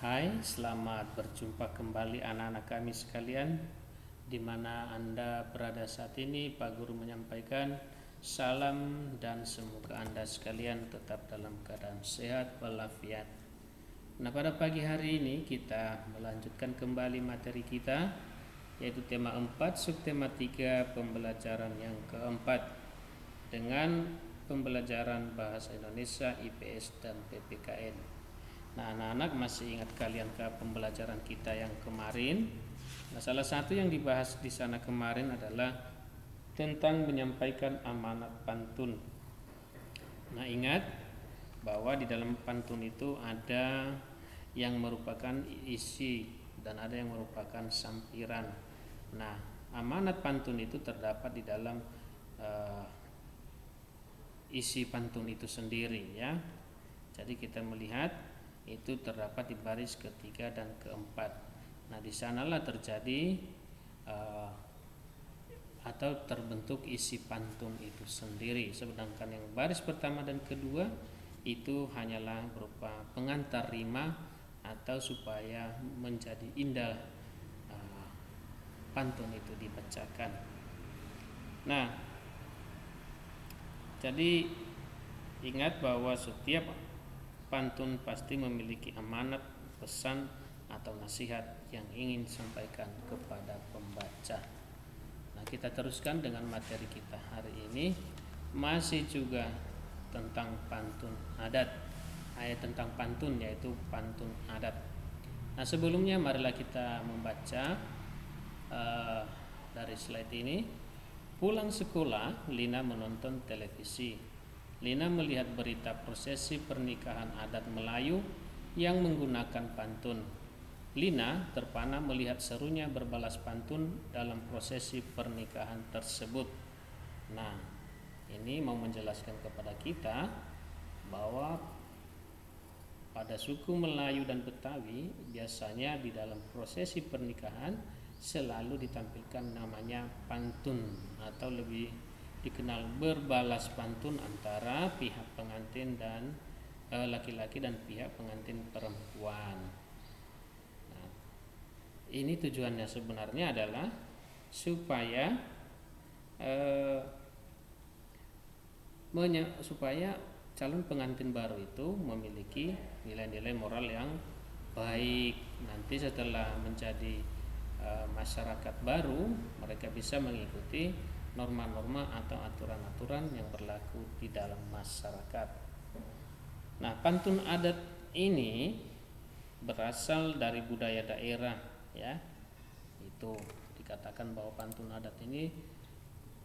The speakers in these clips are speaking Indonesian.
Hai, selamat berjumpa kembali anak-anak kami sekalian. Di mana Anda berada saat ini, Pak Guru menyampaikan salam dan semoga Anda sekalian tetap dalam keadaan sehat walafiat. Nah, pada pagi hari ini kita melanjutkan kembali materi kita, yaitu tema 4, subtema 3, pembelajaran yang keempat dengan pembelajaran Bahasa Indonesia, IPS, dan PPKN. Nah, anak-anak masih ingat kalian ke pembelajaran kita yang kemarin? Nah, salah satu yang dibahas di sana kemarin adalah tentang menyampaikan amanat pantun. Nah, ingat bahwa di dalam pantun itu ada yang merupakan isi dan ada yang merupakan sampiran. Nah, amanat pantun itu terdapat di dalam isi pantun itu sendiri, ya. Jadi kita melihat itu terdapat di baris ketiga dan keempat. Nah, di sanalah terjadi atau terbentuk isi pantun itu sendiri. Sedangkan yang baris pertama dan kedua itu hanyalah berupa pengantar rima atau supaya menjadi indah pantun itu dibacakan. Nah, jadi ingat bahwa setiap pantun pasti memiliki amanat, pesan, atau nasihat yang ingin disampaikan kepada pembaca. Nah, kita teruskan dengan materi kita hari ini, masih juga tentang pantun adat. Ayat tentang pantun, yaitu pantun adat. Nah, sebelumnya marilah kita membaca dari slide ini. Pulang sekolah, Lina menonton televisi. Lina melihat berita prosesi pernikahan adat Melayu yang menggunakan pantun. Lina terpana melihat serunya berbalas pantun dalam prosesi pernikahan tersebut. Nah, ini mau menjelaskan kepada kita bahwa pada suku Melayu dan Betawi biasanya di dalam prosesi pernikahan selalu ditampilkan namanya pantun atau lebih dikenal berbalas pantun antara pihak pengantin dan laki-laki dan pihak pengantin perempuan. Nah, ini tujuannya sebenarnya adalah supaya supaya calon pengantin baru itu memiliki nilai-nilai moral yang baik. Nanti setelah menjadi masyarakat baru, mereka bisa mengikuti norma-norma atau aturan-aturan yang berlaku di dalam masyarakat. Nah, pantun adat ini berasal dari budaya daerah, ya. Itu dikatakan bahwa pantun adat ini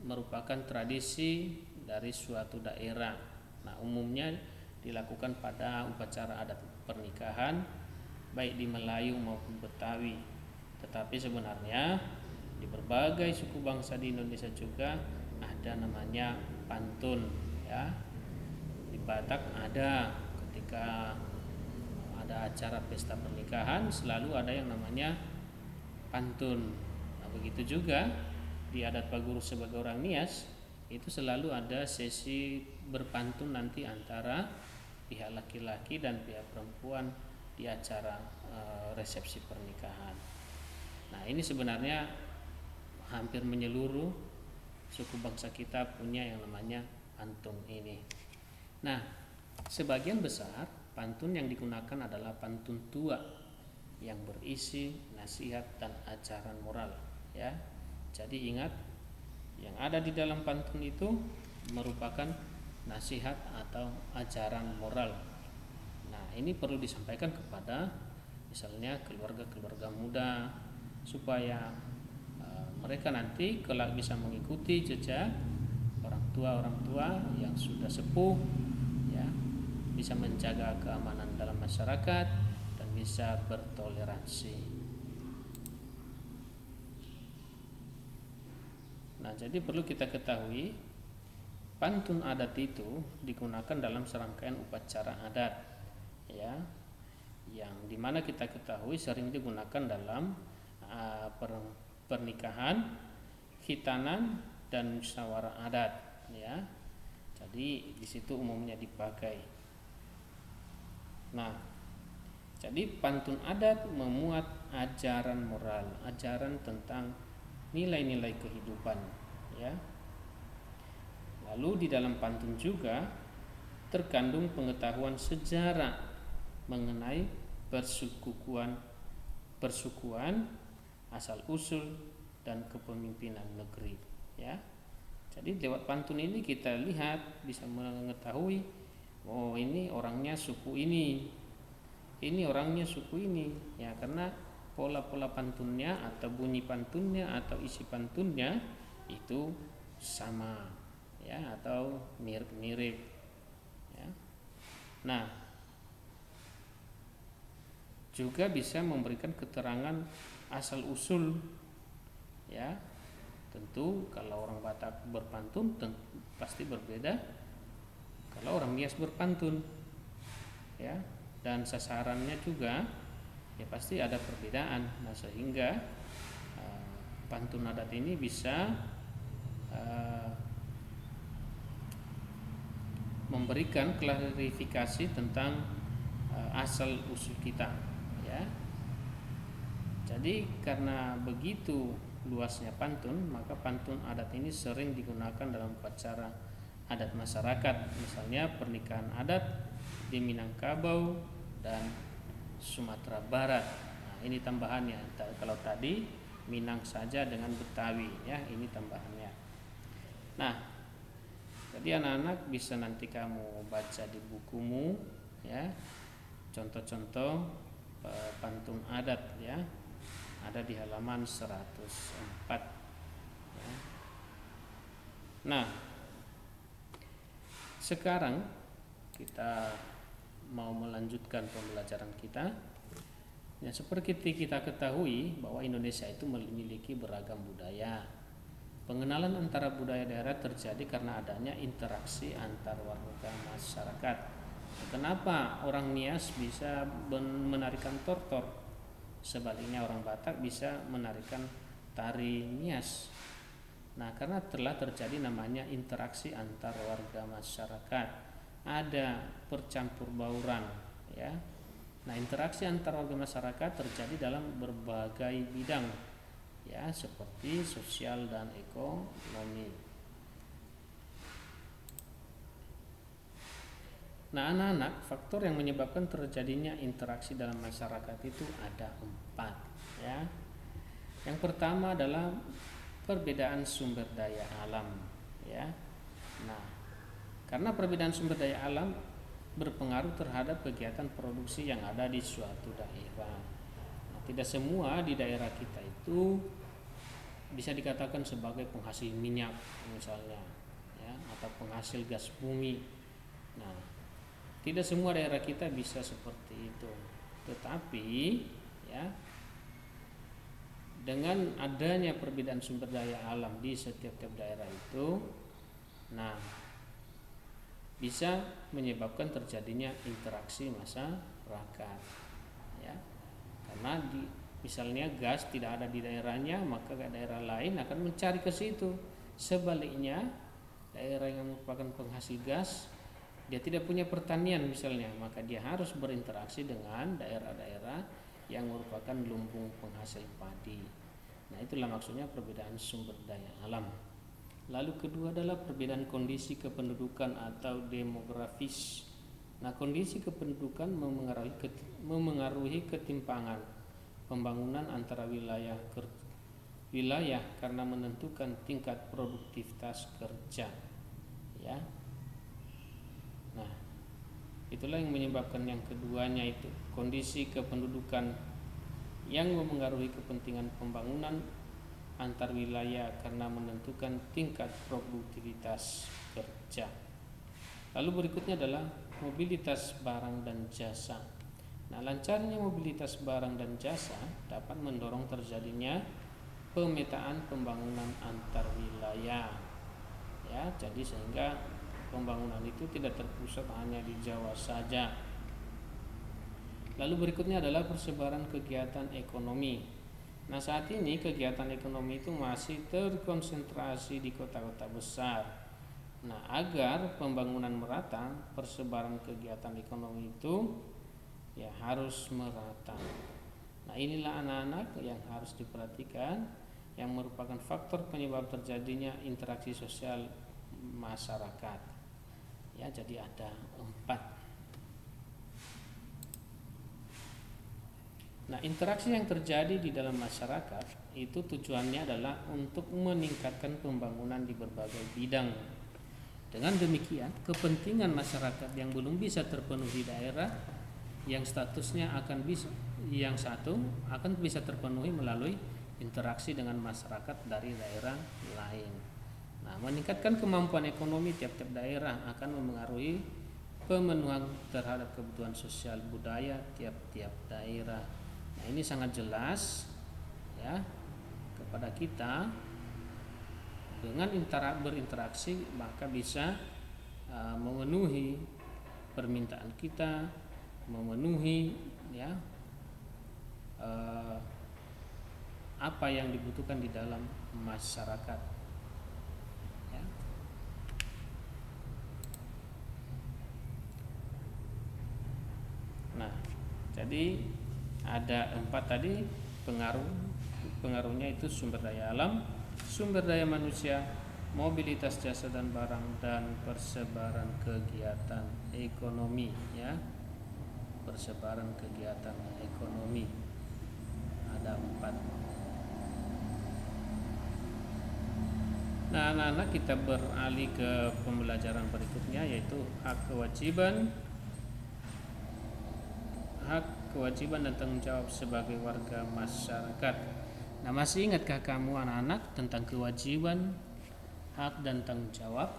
merupakan tradisi dari suatu daerah. Nah, umumnya dilakukan pada upacara adat pernikahan baik di Melayu maupun Betawi. Tetapi sebenarnya di berbagai suku bangsa di Indonesia juga ada namanya pantun, ya. Di Batak ada, ketika ada acara pesta pernikahan selalu ada yang namanya pantun. Nah, begitu juga di adat Pak Guru sebagai orang Nias itu selalu ada sesi berpantun nanti antara pihak laki-laki dan pihak perempuan di acara resepsi pernikahan. Nah, ini sebenarnya hampir menyeluruh suku bangsa kita punya yang namanya pantun ini. Nah, sebagian besar pantun yang digunakan adalah pantun tua yang berisi nasihat dan ajaran moral, ya. Jadi ingat, yang ada di dalam pantun itu merupakan nasihat atau ajaran moral. Nah, ini perlu disampaikan kepada misalnya keluarga-keluarga muda supaya mereka nanti kelak bisa mengikuti jejak orang tua yang sudah sepuh, ya, bisa menjaga keamanan dalam masyarakat dan bisa bertoleransi. Nah, jadi perlu kita ketahui pantun adat itu digunakan dalam serangkaian upacara adat, ya, yang dimana kita ketahui sering digunakan dalam pernikahan, khitanan, dan musyawarah adat, ya. Jadi di situ umumnya dipakai. Nah, Jadi pantun adat memuat ajaran moral, ajaran tentang nilai-nilai kehidupan, ya. Lalu di dalam pantun juga terkandung pengetahuan sejarah mengenai persukuan, asal usul dan kepemimpinan negeri, ya. Jadi lewat pantun ini kita lihat bisa mengetahui, oh ini orangnya suku ini orangnya suku ini, ya, karena pola-pola pantunnya atau bunyi pantunnya atau isi pantunnya itu sama, ya, atau mirip-mirip, ya. Nah, juga bisa memberikan keterangan asal usul, ya. Tentu kalau orang Batak berpantun pasti berbeda kalau orang Nias berpantun, ya, dan sasarannya juga ya pasti ada perbedaan. Nah, sehingga pantun adat ini bisa memberikan klarifikasi tentang asal usul kita, ya. Jadi karena begitu luasnya pantun, maka pantun adat ini sering digunakan dalam upacara adat masyarakat, misalnya pernikahan adat di Minangkabau dan Sumatera Barat. Nah, ini tambahannya. Kalau tadi Minang saja dengan Betawi, ya, ini tambahannya. Nah, jadi anak-anak bisa nanti kamu baca di bukumu, ya, contoh-contoh pantun adat, ya, ada di halaman 104, ya. Nah, sekarang kita mau melanjutkan pembelajaran kita. Ya, seperti kita ketahui bahwa Indonesia itu memiliki beragam budaya. Pengenalan antara budaya daerah terjadi karena adanya interaksi antar warga masyarakat. Kenapa orang Nias bisa menarikan tortor? Sebaliknya orang Batak bisa menarikan tari Nias. Nah, karena telah terjadi namanya interaksi antar warga masyarakat, ada percampur bauran, ya. Nah, interaksi antar warga masyarakat terjadi dalam berbagai bidang, ya, seperti sosial dan ekonomi. Nah, anak-anak, faktor yang menyebabkan terjadinya interaksi dalam masyarakat itu ada 4, ya. Yang pertama adalah perbedaan sumber daya alam, ya. Nah, karena perbedaan sumber daya alam berpengaruh terhadap kegiatan produksi yang ada di suatu daerah. Nah, tidak semua di daerah kita itu bisa dikatakan sebagai penghasil minyak misalnya, ya, atau penghasil gas bumi. Nah, tidak semua daerah kita bisa seperti itu. Tetapi, ya, dengan adanya perbedaan sumber daya alam di setiap daerah itu, nah, bisa menyebabkan terjadinya interaksi masyarakat, ya. Karena misalnya gas tidak ada di daerahnya, maka daerah lain akan mencari ke situ. Sebaliknya, daerah yang merupakan penghasil gas, dia tidak punya pertanian misalnya, maka dia harus berinteraksi dengan daerah-daerah yang merupakan lumbung penghasil padi. Nah, itulah maksudnya perbedaan sumber daya alam. Lalu kedua adalah perbedaan kondisi kependudukan atau demografis. Nah, kondisi kependudukan memengaruhi ketimpangan pembangunan antara wilayah karena menentukan tingkat produktivitas kerja, ya. Nah, itulah yang menyebabkan yang keduanya itu kondisi kependudukan yang memengaruhi kepentingan pembangunan antar wilayah karena menentukan tingkat produktivitas kerja. Lalu berikutnya adalah mobilitas barang dan jasa. Nah, lancarnya mobilitas barang dan jasa dapat mendorong terjadinya pemetaan pembangunan antar wilayah, ya. Jadi sehingga pembangunan itu tidak terpusat hanya di Jawa saja. Lalu berikutnya adalah persebaran kegiatan ekonomi. Nah, saat ini kegiatan ekonomi itu masih terkonsentrasi di kota-kota besar. Nah, agar pembangunan merata, persebaran kegiatan ekonomi itu ya harus merata. Nah, inilah anak-anak yang harus diperhatikan, yang merupakan faktor penyebab terjadinya interaksi sosial masyarakat. Ya, jadi ada 4. Nah, interaksi yang terjadi di dalam masyarakat itu tujuannya adalah untuk meningkatkan pembangunan di berbagai bidang. Dengan demikian, kepentingan masyarakat yang belum bisa terpenuhi daerah yang statusnya yang satu akan bisa terpenuhi melalui interaksi dengan masyarakat dari daerah lain. Nah, meningkatkan kemampuan ekonomi tiap-tiap daerah akan memengaruhi pemenuhan terhadap kebutuhan sosial budaya tiap-tiap daerah. Nah, ini sangat jelas ya kepada kita. Dengan berinteraksi maka bisa memenuhi permintaan kita, memenuhi ya apa yang dibutuhkan di dalam masyarakat ya. Nah, jadi ada 4 tadi pengaruhnya itu sumber daya alam, sumber daya manusia, mobilitas jasa dan barang, dan persebaran kegiatan ekonomi ya. Persebaran kegiatan ekonomi ada 4. Nah, anak-anak, kita beralih ke pembelajaran berikutnya, yaitu hak kewajiban dan tanggung jawab sebagai warga masyarakat. Nah, masih ingatkah kamu anak-anak tentang kewajiban, hak dan tanggung jawab?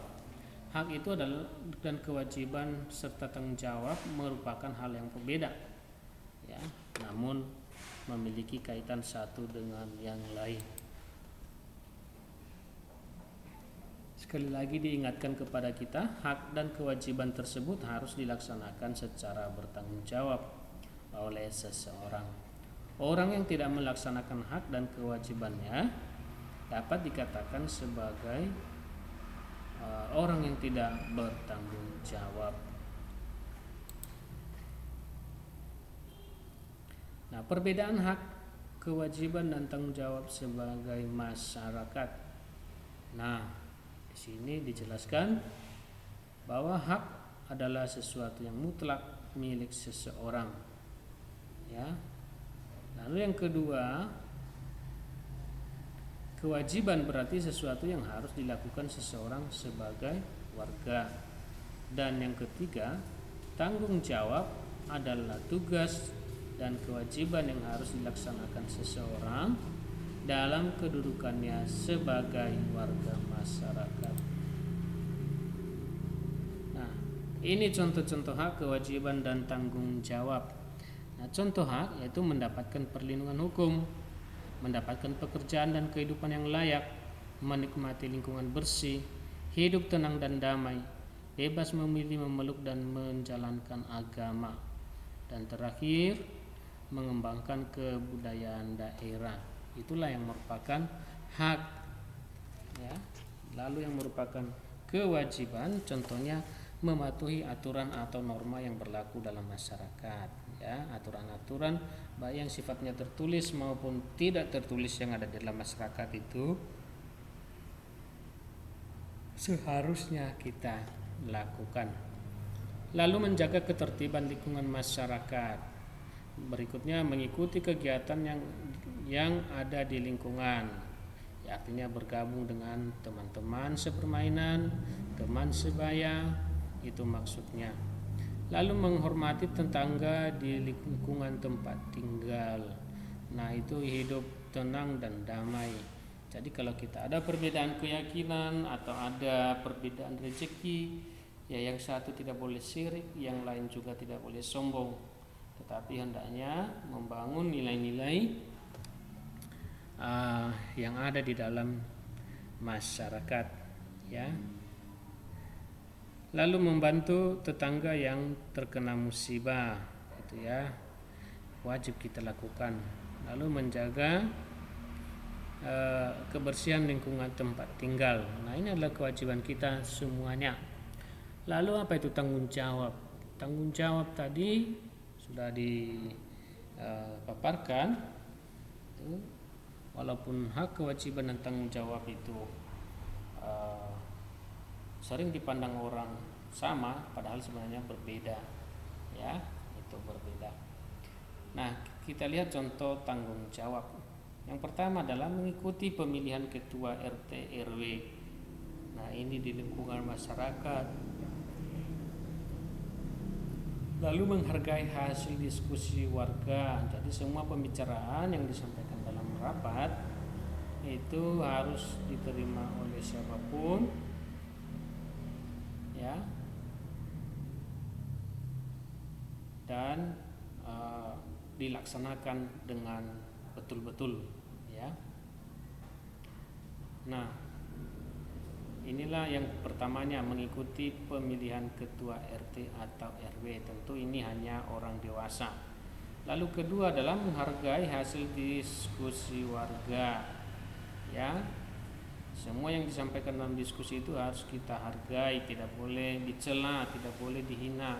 Hak itu adalah dan kewajiban serta tanggung jawab merupakan hal yang berbeda ya, namun memiliki kaitan satu dengan yang lain. Sekali lagi diingatkan kepada kita, hak dan kewajiban tersebut harus dilaksanakan secara bertanggung jawab oleh seseorang. Orang yang tidak melaksanakan hak dan kewajibannya dapat dikatakan sebagai orang yang tidak bertanggung jawab. Nah, perbedaan hak, kewajiban dan tanggung jawab sebagai masyarakat. Nah, di sini dijelaskan bahwa hak adalah sesuatu yang mutlak milik seseorang. Ya. Lalu yang kedua, kewajiban berarti sesuatu yang harus dilakukan seseorang sebagai warga. Dan yang ketiga, tanggung jawab adalah tugas dan kewajiban yang harus dilaksanakan seseorang dalam kedudukannya sebagai warga masyarakat. Nah, ini contoh-contoh hak, kewajiban dan tanggung jawab. Nah, contoh hak yaitu mendapatkan perlindungan hukum, mendapatkan pekerjaan dan kehidupan yang layak, menikmati lingkungan bersih, hidup tenang dan damai, bebas memilih, memeluk dan menjalankan agama, dan terakhir mengembangkan kebudayaan daerah. Itulah yang merupakan hak ya. Lalu yang merupakan kewajiban contohnya mematuhi aturan atau norma yang berlaku dalam masyarakat ya, aturan-aturan baik yang sifatnya tertulis maupun tidak tertulis yang ada di dalam masyarakat itu seharusnya kita lakukan. Lalu menjaga ketertiban lingkungan masyarakat. Berikutnya mengikuti kegiatan yang ada di lingkungan. Ya, artinya bergabung dengan teman-teman sepermainan, teman sebaya, itu maksudnya. Lalu menghormati tetangga di lingkungan tempat tinggal. Nah, itu hidup tenang dan damai. Jadi kalau kita ada perbedaan keyakinan atau ada perbedaan rezeki, ya yang satu tidak boleh syirik, yang lain juga tidak boleh sombong. Tetapi hendaknya membangun nilai-nilai yang ada di dalam masyarakat ya. Lalu membantu tetangga yang terkena musibah itu ya, wajib kita lakukan. Lalu menjaga kebersihan lingkungan tempat tinggal. Nah, ini adalah kewajiban kita semuanya. Lalu apa itu tanggung jawab? Tanggung jawab tadi sudah dipaparkan, itu walaupun hak, kewajiban dan tanggung jawab itu sering dipandang orang sama, padahal sebenarnya berbeda, ya, itu berbeda. Nah, kita lihat contoh tanggung jawab. Yang pertama adalah mengikuti pemilihan ketua RT RW. Nah, ini di lingkungan masyarakat. Lalu menghargai hasil diskusi warga. Jadi semua pembicaraan yang disampaikan dalam rapat itu harus diterima oleh siapapun, ya, dan dilaksanakan dengan betul-betul, ya. Nah, inilah yang pertamanya, mengikuti pemilihan ketua RT atau RW. Tentu ini hanya orang dewasa. Lalu kedua adalah menghargai hasil diskusi warga, ya. Semua yang disampaikan dalam diskusi itu harus kita hargai, tidak boleh dicela, tidak boleh dihina,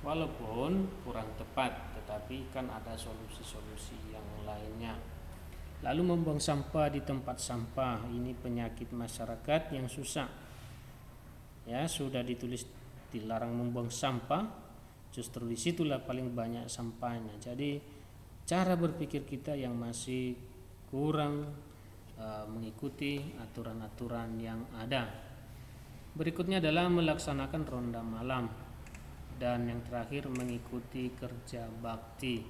walaupun kurang tepat, tetapi kan ada solusi-solusi yang lainnya. Lalu membuang sampah di tempat sampah, ini penyakit masyarakat yang susah, ya. Sudah ditulis dilarang membuang sampah, justru disitulah paling banyak sampahnya. Jadi cara berpikir kita yang masih kurang mengikuti aturan-aturan yang ada. Berikutnya adalah melaksanakan ronda malam, dan yang terakhir mengikuti kerja bakti.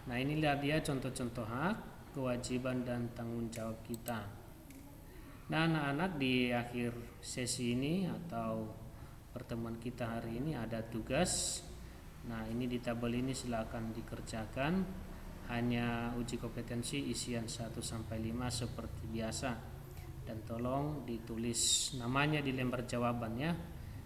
Nah, inilah dia contoh-contoh hak, kewajiban dan tanggung jawab kita. Nah, anak-anak, di akhir sesi ini atau pertemuan kita hari ini ada tugas. Nah, ini di tabel ini silakan dikerjakan. Hanya uji kompetensi isian 1-5 seperti biasa, dan tolong ditulis namanya di lembar jawabannya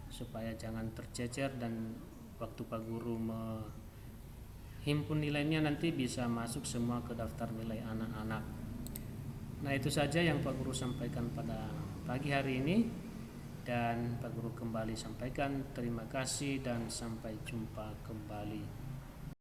supaya jangan tercecer, dan waktu Pak Guru menghimpun nilainya nanti bisa masuk semua ke daftar nilai anak-anak. Nah, itu saja yang Pak Guru sampaikan pada pagi hari ini, dan Pak Guru kembali sampaikan terima kasih dan sampai jumpa kembali.